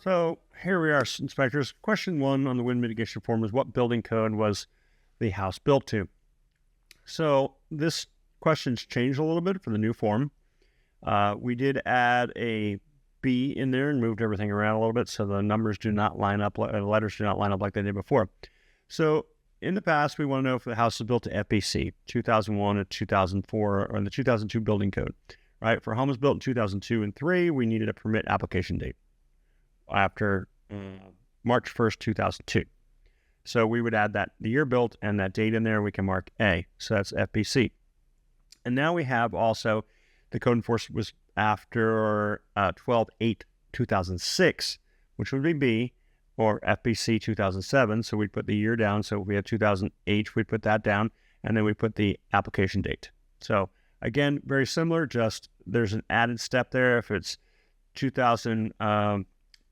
So here we are, inspectors. Question 1 on the wind mitigation form is what building code was the house built to? So this question's changed a little bit for the new form. We did add a B in there and moved everything around a little bit so the numbers do not line up, letters do not line up like they did before. So in the past, we want to know if the house was built to FBC, 2001 or 2004, or the 2002 building code, right? For homes built in 2002 and 3, we needed a permit application date after March 1st, 2002. So we would add that the year built and that date in there, we can mark A. So that's FBC. And now we have also the code enforcement was after 12/8/2006, which would be B, or FBC 2007. So we'd put the year down. So if we had 2008, we'd put that down, and then we put the application date. So again, very similar, just there's an added step there. If it's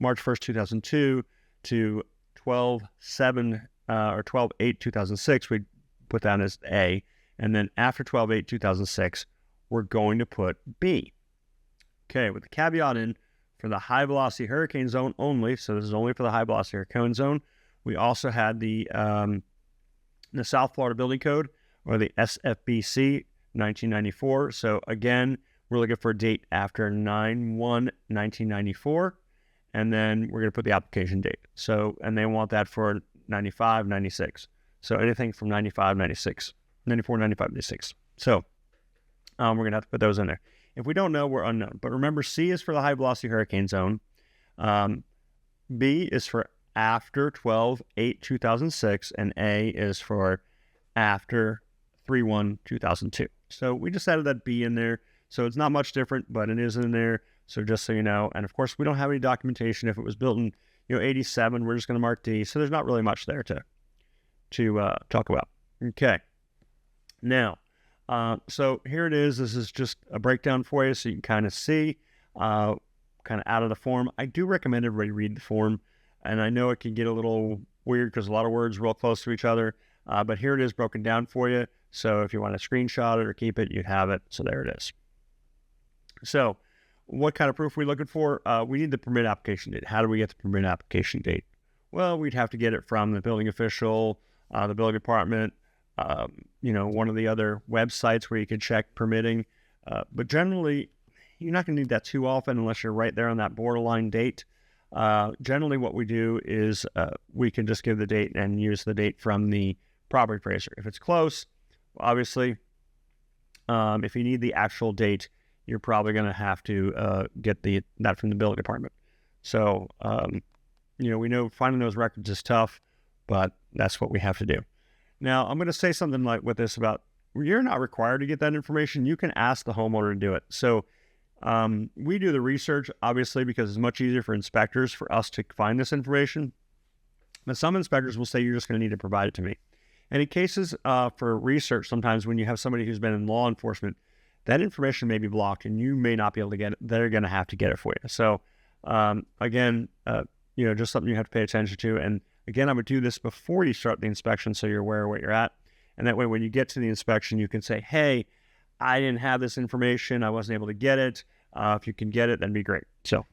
March 1st, 2002 to 12/7 or 12/8/2006, we'd put that as A. And then after 12/8/2006, we're going to put B. Okay, with the caveat in for the high velocity hurricane zone only, so this is only for the high velocity hurricane zone. We also had the South Florida Building Code, or the SFBC 1994. So again, we're looking for a date after 9/1/1994, and then we're going to put the application date. So, and they want that for 95, 96. So anything from 95, 96, 94, 95, 96. So we're going to have to put those in there. If we don't know, we're unknown. But remember, C is for the high velocity hurricane zone. B is for after 12/8/2006, and A is for after 3/1/2002. So we just added that B in there. So it's not much different, but it is in there. So just so you know, and of course, we don't have any documentation. If it was built in 87, we're just going to mark D. So there's not really much there to talk about. Okay. Now, so here it is. This is just a breakdown for you so you can kind of see, kind of out of the form. I do recommend everybody read the form, and I know it can get a little weird because a lot of words are real close to each other, but here it is broken down for you. So if you want to screenshot it or keep it, you'd have it. So there it is. So what kind of proof are we looking for? We need the permit application date. How do we get the permit application date? Well, we'd have to get it from the building official, the building department, one of the other websites where you can check permitting. But generally, you're not going to need that too often unless you're right there on that borderline date. Generally, what we do is we can just give the date and use the date from the property appraiser. If it's close, obviously, if you need the actual date, you're probably going to have to get that from the building department. So, we know finding those records is tough, but that's what we have to do. Now, I'm going to say something like with this about you're not required to get that information. You can ask the homeowner to do it. So we do the research, obviously, because it's much easier for inspectors for us to find this information. But some inspectors will say you're just going to need to provide it to me. And in cases for research, sometimes when you have somebody who's been in law enforcement, that information may be blocked and you may not be able to get it. They're going to have to get it for you. So again, just something you have to pay attention to. And again, I would do this before you start the inspection so you're aware of what you're at. And that way, when you get to the inspection, you can say, hey, I didn't have this information. I wasn't able to get it. If you can get it, that'd be great. So,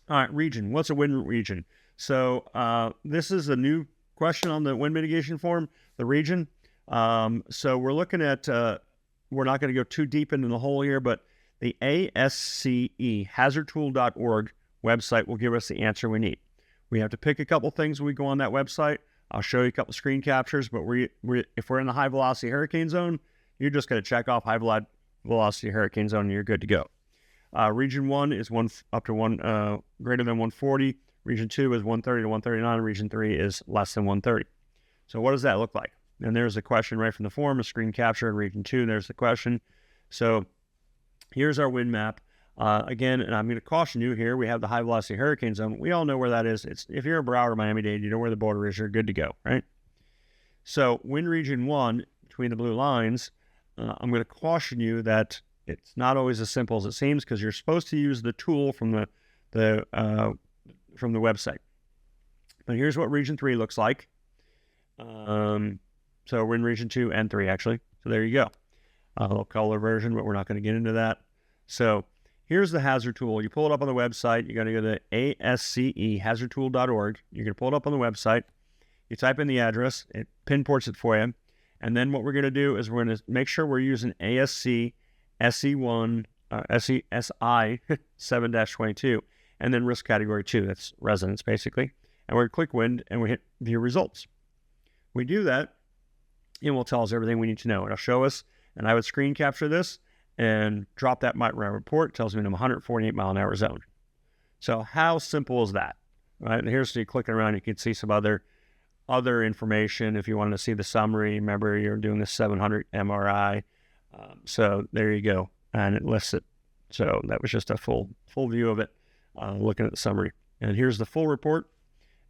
all right, region. What's a wind region? So this is a new question on the wind mitigation form, the region. So we're looking at, we're not going to go too deep into the hole here, but the ASCE, hazardtool.org website will give us the answer we need. We have to pick a couple things when we go on that website. I'll show you a couple screen captures, but if we're in the high velocity hurricane zone, you're just going to check off high velocity hurricane zone and you're good to go. Region 1 is up to greater than 140. Region 2 is 130 to 139. Region 3 is less than 130. So what does that look like? And there's the question right from the form, a screen capture in region 2. There's the question. So here's our wind map. Again, and I'm going to caution you here, we have the high velocity hurricane zone. We all know where that is. If you're in Broward or Miami-Dade, you know where the border is, you're good to go, right? So wind region 1, between the blue lines, I'm going to caution you that it's not always as simple as it seems because you're supposed to use the tool from the website. But here's what region 3 looks like. So we're in region 2 and 3, actually. So there you go. A little color version, but we're not going to get into that. So Here's the hazard tool. You pull it up on the website. You're going to go to ASCE, hazardtool.org. You're going to pull it up on the website. You type in the address. It pinports it for you. And then what we're going to do is we're going to make sure we're using ASCE SE1, SI 7-22, and then risk category 2. That's residents, basically. And we're going to click wind, and we hit view results. We do that, it will tell us everything we need to know. It'll show us, and I would screen capture this and drop that report. It tells me I'm 148 mile an hour zone. So how simple is that? Right? And here's, so you clicking around, you can see some other information. If you wanted to see the summary, remember you're doing this 700 MRI. So there you go. And it lists it. So that was just a full view of it, looking at the summary. And here's the full report.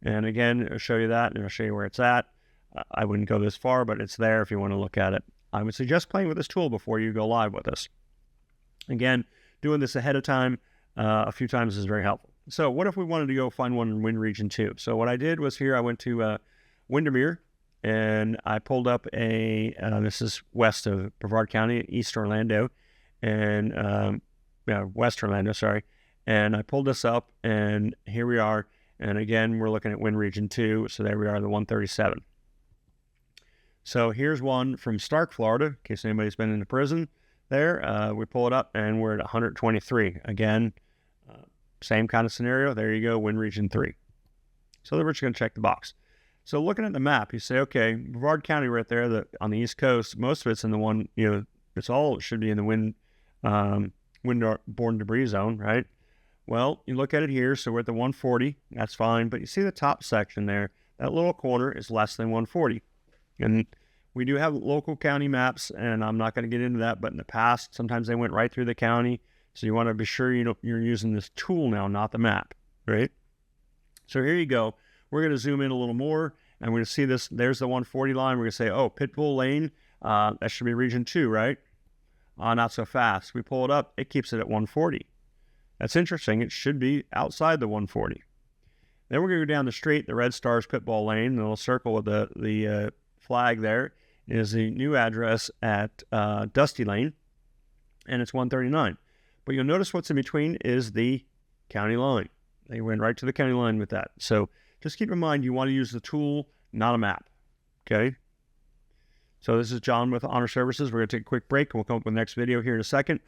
And again, it'll show you that, and it'll show you where it's at. I wouldn't go this far, but it's there if you want to look at it. I would suggest playing with this tool before you go live with this. Again, doing this ahead of time a few times is very helpful. So what if we wanted to go find one in wind region 2? So what I did was here, I went to Windermere, and I pulled up this is west of Brevard County, East Orlando, and West Orlando, sorry. And I pulled this up, and here we are. And again, we're looking at wind region 2. So there we are, the 137. So here's one from Stark, Florida, in case anybody's been in the prison there. We pull it up, and we're at 123. Again, same kind of scenario. There you go, wind region 3. So then we're just going to check the box. So looking at the map, you say, okay, Brevard County right there, on the East Coast, most of it's in the one, it should be in the wind-borne debris zone, right? Well, you look at it here, so we're at the 140. That's fine, but you see the top section there. That little corner is less than 140. And we do have local county maps, and I'm not going to get into that, but in the past, sometimes they went right through the county. So you want to be sure you're using this tool now, not the map, right? So here you go. We're going to zoom in a little more, and we're going to see this. There's the 140 line. We're going to say, oh, Pitbull Lane, that should be region 2, right? Not so fast. We pull it up. It keeps it at 140. That's interesting. It should be outside the 140. Then we're going to go down the street. The red star is Pitbull Lane. The little circle with the flag there is the new address at Dusty Lane, and it's 139. But you'll notice what's in between is the county line. They went right to the county line with that. So just keep in mind, you want to use the tool, not a map. Okay? So this is John with Honor Services. We're going to take a quick break, and we'll come up with the next video here in a second.